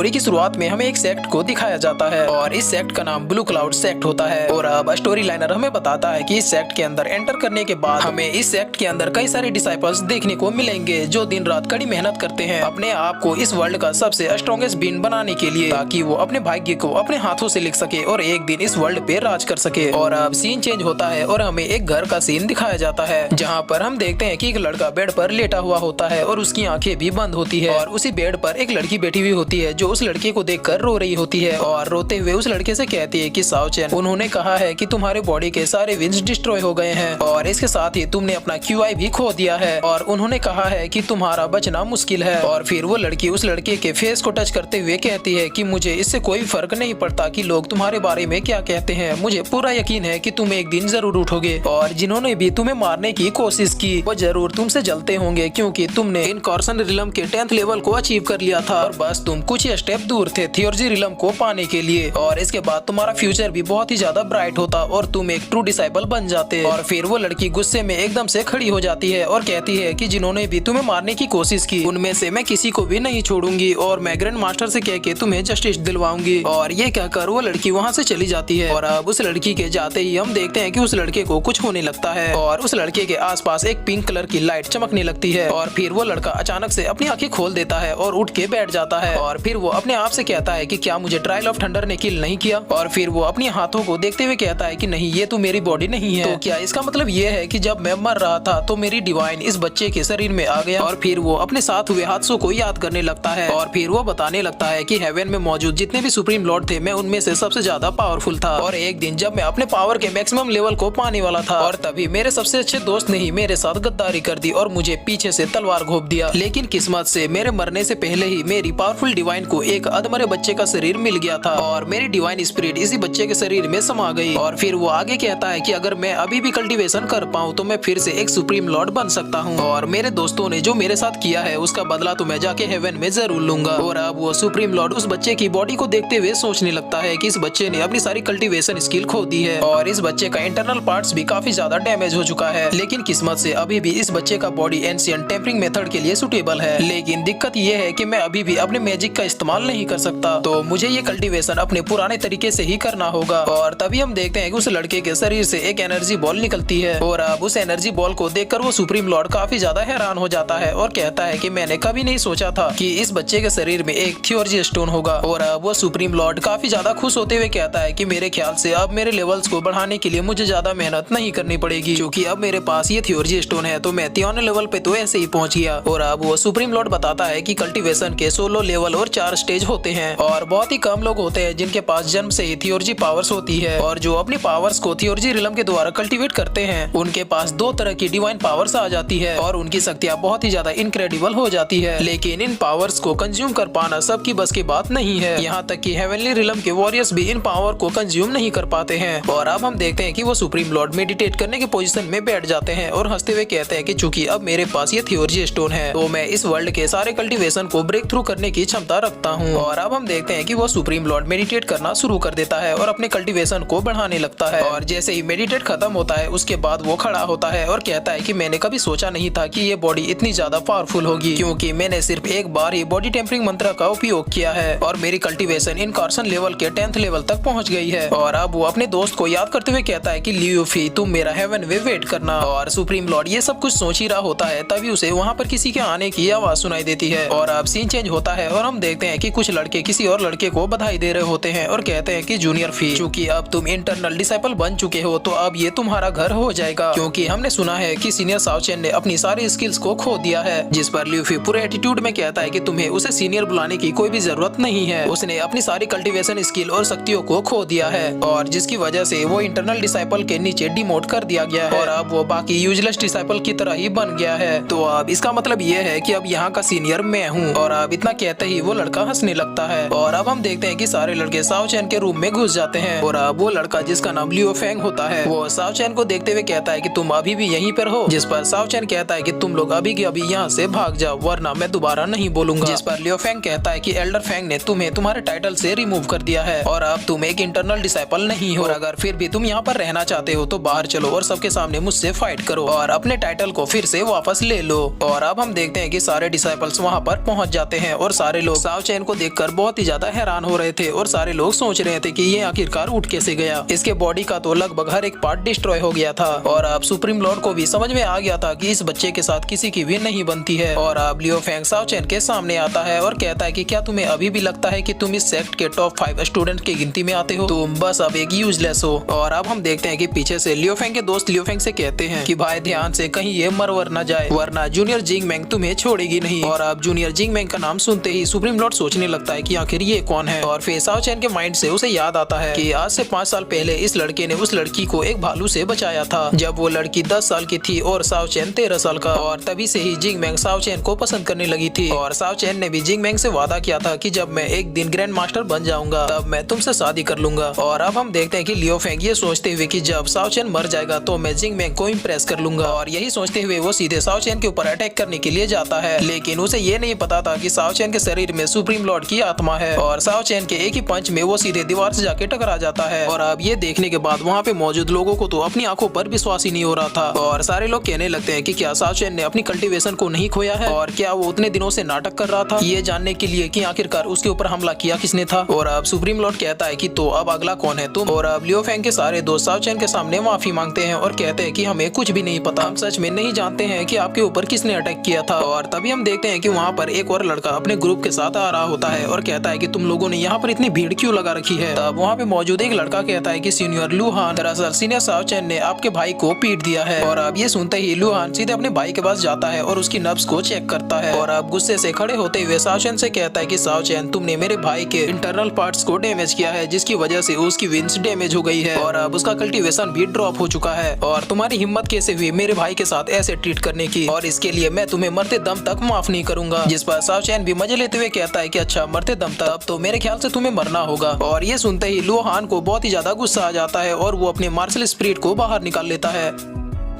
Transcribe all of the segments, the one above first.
Story की शुरुआत में हमें एक सेक्ट को दिखाया जाता है और इस सेक्ट का नाम ब्लू क्लाउड सेक्ट होता है। और अब स्टोरी लाइनर हमें बताता है कि इस सेक्ट के अंदर एंटर करने के बाद हमें इस सेक्ट के अंदर कई सारे डिसाइपल्स देखने को मिलेंगे जो दिन रात कड़ी मेहनत करते हैं अपने आप को इस वर्ल्ड का सबसे स्ट्रॉन्गेस्ट बीन बनाने के लिए, ताकि वो अपने भाग्य को अपने हाथों से लिख सके और एक दिन इस वर्ल्ड पे राज कर सके। और अब सीन चेंज होता है और हमें एक घर का सीन दिखाया जाता है जहाँ पर हम देखते हैं कि एक लड़का बेड पर लेटा हुआ होता है और उसकी आंखें भी बंद होती है और उसी बेड पर एक लड़की बैठी हुई होती है जो उस लड़के को देखकर रो रही होती है और रोते हुए उस लड़के से कहती है कि साओचेन, उन्होंने कहा है कि तुम्हारे बॉडी के सारे विंग्स डिस्ट्रॉय हो गए हैं और इसके साथ ही तुमने अपना QI भी खो दिया है और उन्होंने कहा है कि तुम्हारा बचना मुश्किल है। और फिर वो लड़की उस लड़के के फेस को टच करते हुए कहती है कि मुझे इससे कोई फर्क नहीं पड़ता कि लोग तुम्हारे बारे में क्या कहते हैं, मुझे पूरा यकीन है कि तुम एक दिन जरूर उठोगे और जिन्होंने भी तुम्हें मारने की कोशिश की वो जरूर तुमसे जलते होंगे क्योंकि तुमने इनकॉर्सन रिलम के 10th लेवल को अचीव कर लिया था और बस तुम कुछ ही स्टेप दूर थे थियोर्जी रिलम को पाने के लिए और इसके बाद तुम्हारा फ्यूचर भी बहुत ही ज्यादा ब्राइट होता और तुम एक ट्रू डिसाइपल बन जाते। और फिर वो लड़की गुस्से में एकदम से खड़ी हो जाती है और कहती है कि जिन्होंने भी तुम्हें मारने की कोशिश की उनमें से मैं किसी को भी नहीं छोड़ूंगी और मैं ग्रैंड मास्टर से कह के तुम्हें जस्टिस दिलवाऊंगी। और ये कहकर वो लड़की वहाँ से चली जाती है और अब उस लड़की के जाते ही हम देखते हैं कि उस लड़के को कुछ होने लगता है और उस लड़के के आसपास एक पिंक कलर की लाइट चमकने लगती है और फिर वो लड़का अचानक से अपनी आंखें खोल देता है और उठ के बैठ जाता है और फिर वो अपने आप से कहता है कि क्या मुझे ट्रायल ऑफ थंडर ने किल नहीं किया। और फिर वो अपने हाथों को देखते हुए कहता है कि नहीं, ये तो मेरी बॉडी नहीं है। तो क्या इसका मतलब ये है कि जब मैं मर रहा था तो मेरी डिवाइन इस बच्चे के शरीर में आ गया। और फिर वो अपने साथ हुए हादसों को याद करने लगता है और फिर वो बताने लगता है कि हेवन में मौजूद जितने भी सुप्रीम लॉर्ड थे मैं उनमें से सबसे ज्यादा पावरफुल था और एक दिन जब मैं अपने पावर के मैक्सिमम लेवल को पाने वाला था और तभी मेरे सबसे अच्छे दोस्त ने ही मेरे साथ गद्दारी कर दी और मुझे पीछे से तलवार घोंप दिया। लेकिन किस्मत से मेरे मरने से पहले ही मेरी पावरफुल डिवाइन को एक अधमरे बच्चे का शरीर मिल गया था और मेरी डिवाइन स्पिरिट इसी बच्चे के शरीर में समा गई। और फिर वो आगे कहता है कि अगर मैं अभी भी कल्टीवेशन कर पाऊँ तो मैं फिर से एक सुप्रीम लॉर्ड बन सकता हूँ और मेरे दोस्तों ने जो मेरे साथ किया है उसका बदला तो मैं जाके हेवन में जरूर लूंगा। और अब वो सुप्रीम लॉर्ड उस बच्चे की बॉडी को देखते हुए सोचने लगता है कि इस बच्चे ने अपनी सारी कल्टीवेशन स्किल खो दी है और इस बच्चे का इंटरनल पार्ट्स भी काफी ज्यादा डैमेज हो चुका है। लेकिन किस्मत से अभी भी इस बच्चे का बॉडी एंशिएंट टेम्परिंग मेथड के लिए सुटेबल है। लेकिन दिक्कत ये है कि मैं अभी भी अपने मैजिक का इस्तेमाल नहीं कर सकता, तो मुझे ये कल्टीवेशन अपने पुराने तरीके से ही करना होगा। और तभी हम देखते हैं कि उस लड़के के शरीर से एक एनर्जी बॉल निकलती है और अब उस एनर्जी बॉल को देखकर वो सुप्रीम लॉर्ड काफी ज्यादा हैरान हो जाता है और कहता है कि मैंने कभी नहीं सोचा था कि इस बच्चे के शरीर में एक थियोर्जी स्टोन होगा। और अब वो सुप्रीम लॉर्ड काफी ज्यादा खुश होते हुए कहता है कि मेरे ख्याल से अब मेरे लेवल्स को बढ़ाने के लिए मुझे ज्यादा मेहनत नहीं करनी पड़ेगी क्योंकि अब मेरे पास ये थियोर्जी स्टोन है, तो मैं 3 लेवल पे तो ऐसे ही पहुंच गया। और अब वो सुप्रीम लॉर्ड बताता है कि कल्टीवेशन के 16 लेवल और 4 स्टेज होते हैं और बहुत ही कम लोग होते हैं जिनके पास जन्म से ही थियोर्जी पावर्स होती है और जो अपनी पावर्स को थियोर्जी रिलम के द्वारा कल्टीवेट करते हैं उनके पास 2 तरह की डिवाइन पावर्स आ जाती है और उनकी शक्तियाँ बहुत ही ज्यादा इनक्रेडिबल हो जाती है। लेकिन इन पावर्स को कंज्यूम कर पाना सबकी बस की बात नहीं है, यहाँ तक कि हेवनली रिलम के वॉरियर्स भी इन पावर को कंज्यूम नहीं कर पाते हैं। और अब हम देखते हैं कि वो सुप्रीम लॉर्ड मेडिटेट करने की पोजीशन में बैठ जाते हैं और हंसते हुए कहते हैं कि चूंकि अब मेरे पास ये थियोर्जी स्टोन है तो मैं इस वर्ल्ड के सारे कल्टीवेशन को ब्रेक थ्रू करने की क्षमता रखता हूँ। और अब हम देखते हैं कि वो सुप्रीम लॉर्ड मेडिटेट करना शुरू कर देता है और अपने कल्टीवेशन को बढ़ाने लगता है और जैसे ही मेडिटेट खत्म होता है उसके बाद वो खड़ा होता है और कहता है कि मैंने कभी सोचा नहीं था कि ये बॉडी इतनी ज्यादा पावरफुल होगी क्योंकि मैंने सिर्फ एक बार ही बॉडी टेम्परिंग मंत्र का उपयोग किया है और मेरी कल्टीवेशन इनकॉर्सन लेवल के 10th लेवल तक पहुंच गई है। और अब वो अपने दोस्त को याद करते हुए कहता है कि लियोफी, तुम मेरा हेवन में वेट करना। और सुप्रीम लॉर्ड ये सब कुछ सोच ही रहा होता है तभी उसे वहाँ पर किसी के आने की आवाज सुनाई देती है और अब सीन चेंज होता है और हम देखते हैं कि कुछ लड़के किसी और लड़के को बधाई दे रहे होते हैं और कहते हैं कि जूनियर फी, चूंकि अब तुम इंटरनल डिसाइपल बन चुके हो तो अब ये तुम्हारा घर हो जाएगा क्योंकि हमने सुना है कि सीनियर साओचेन ने अपनी सारी स्किल्स को खो दिया है। जिस पर ल्यूफी पूरे एटीट्यूड में कहता है कि तुम्हें उसे सीनियर बुलाने की कोई भी जरूरत नहीं है, उसने अपनी सारी कल्टीवेशन स्किल और शक्तियों को खो दिया है और जिसकी वजह से वो इंटरनल डिसाइपल के नीचे डिमोट कर दिया गया है और अब वो बाकी यूजलेस डिसाइपल की तरह ही बन गया है। तो अब इसका मतलब ये है कि अब यहाँ का सीनियर मैं हूँ। और अब इतना कहते ही वो लड़का हंसने लगता है और अब हम देखते हैं कि सारे लड़के साओचेन के रूम में घुस जाते हैं और अब वो लड़का जिसका नाम लियो फेंग होता है वो साओचेन को देखते हुए कहता है कि तुम अभी भी यहीं पर हो। जिस पर साओचेन कहता है कि तुम लोग अभी के अभी यहाँ से भाग जाओ वरना मैं दोबारा नहीं बोलूंगा। जिस पर लियो फेंग कहता है कि एल्डर फेंग ने तुम्हें तुम्हारे टाइटल से रिमूव कर दिया है और अब तुम एक इंटरनल डिसाइपल नहीं हो और अगर फिर भी तुम यहाँ पर रहना चाहते हो तो बाहर चलो और सबके सामने मुझसे फाइट करो और अपने टाइटल को फिर से वापस ले लो। और अब हम देखते हैं कि सारे डिसाइपल्स वहाँ पर पहुँच जाते हैं और सारे लोग साओचेन चैन को देखकर बहुत ही ज्यादा हैरान हो रहे थे और सारे लोग सोच रहे थे कि ये आखिरकार उठ कैसे गया। इसके बॉडी का तो लगभग हर एक पार्ट डिस्ट्रॉय हो गया था और अब सुप्रीम लॉर्ड को भी समझ में आ गया था कि इस बच्चे के साथ किसी की भी नहीं बनती है। और अब लियो फेंग साओ चैन के सामने आता है और कहता है कि क्या तुम्हें अभी भी लगता है कि तुम इस सेक्ट के टॉप 5 स्टूडेंट की गिनती में आते हो? तुम बस अब एक यूजलेस हो। और अब हम देखते हैं कि पीछे से लियो फेंग के दोस्त लियो फेंग से कहते हैं कि भाई ध्यान से कहीं ये मरवर न जाए वरना जूनियर जिंग मैंग तुम्हें छोड़ेगी नहीं। और अब जूनियर जिंग मैंग का नाम सुनते ही सुप्रीम लॉर्ड सोचने लगता है कि आखिर ये कौन है। और फिर साओ चैन के माइंड से उसे याद आता है कि आज से 5 साल पहले इस लड़के ने उस लड़की को एक भालू से बचाया था जब वो लड़की 10 साल की थी और साओ चैन 13 साल का। और तभी से ही जिंग मैंग साओ चैन को पसंद करने लगी थी। और साओ चैन ने भी जिंग मैंग से वादा किया था कि जब मैं एक दिन ग्रैंड मास्टर बन जाऊंगा तब मैं तुमसे शादी कर लूंगा। और अब हम देखते हैं कि लियो फेंग ये सोचते हुए कि जब साओ चैन मर जाएगा तो मैं जिंग मैंग को इम्प्रेस कर लूंगा। और यही सोचते हुए वो सीधे साओ चैन के ऊपर अटैक करने के लिए जाता है। लेकिन उसे ये नहीं पता था कि साओ चैन के शरीर में सुप्रीम लॉर्ड की आत्मा है और साओ चैन के एक ही पंच में वो सीधे दीवार से जाके टकरा जाता है। और अब ये देखने के बाद वहाँ पे मौजूद लोगों को तो अपनी आंखों पर विश्वास ही नहीं हो रहा था और सारे लोग कहने लगते हैं कि क्या साओ चैन ने अपनी कल्टीवेशन को नहीं खोया है और क्या वो उतने दिनों से नाटक कर रहा था ये जानने के लिए कि आखिरकार उसके ऊपर हमला किया किसने था। और अब सुप्रीम लॉर्ड कहता है कि तो अब अगला कौन है तुम। और अब लियो फेंग के सारे दोस्त साओ चैन के सामने माफी मांगते हैं और कहते हैं कि हमें कुछ भी नहीं पता, हम सच में नहीं जानते हैं कि आपके ऊपर किसने अटैक किया था। और तभी हम देखते हैं कि वहाँ पर एक और लड़का अपने ग्रुप के साथ आ रहा होता है और कहता है कि तुम लोगों ने यहाँ पर इतनी भीड़ क्यों लगा रखी है। तब वहाँ पे मौजूद एक लड़का कहता है कि सीनियर लुहान, दरअसल सीनियर साओ चैन ने आपके भाई को पीट दिया है। और अब ये सुनते ही लुहान सीधे अपने भाई के पास जाता है और उसकी नब्ज को चेक करता है। और अब गुस्से से खड़े होते हुए साओ चैन से कहता है कि साओ चैन तुमने मेरे भाई के इंटरनल पार्ट्स को डैमेज किया है जिसकी वजह से उसकी विंग्स डैमेज हो गई है और अब उसका कल्टीवेशन भी ड्रॉप हो चुका है। और तुम्हारी हिम्मत कैसे हुई मेरे भाई के साथ ऐसे ट्रीट करने की, और इसके लिए मैं तुम्हें मरते दम तक माफ नहीं करूंगा। जिस पर साओ चैन भी मजे लेते हुए कहता है कि अच्छा मरते दम तक, तो मेरे ख्याल से तुम्हें मरना होगा। और ये सुनते ही लुहान को बहुत ही ज्यादा गुस्सा आ जाता है और वो अपने मार्शल स्पिरिट को बाहर निकाल लेता है।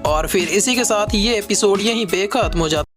और फिर इसी के साथ ये एपिसोड यहीं पे खत्म हो जाता है।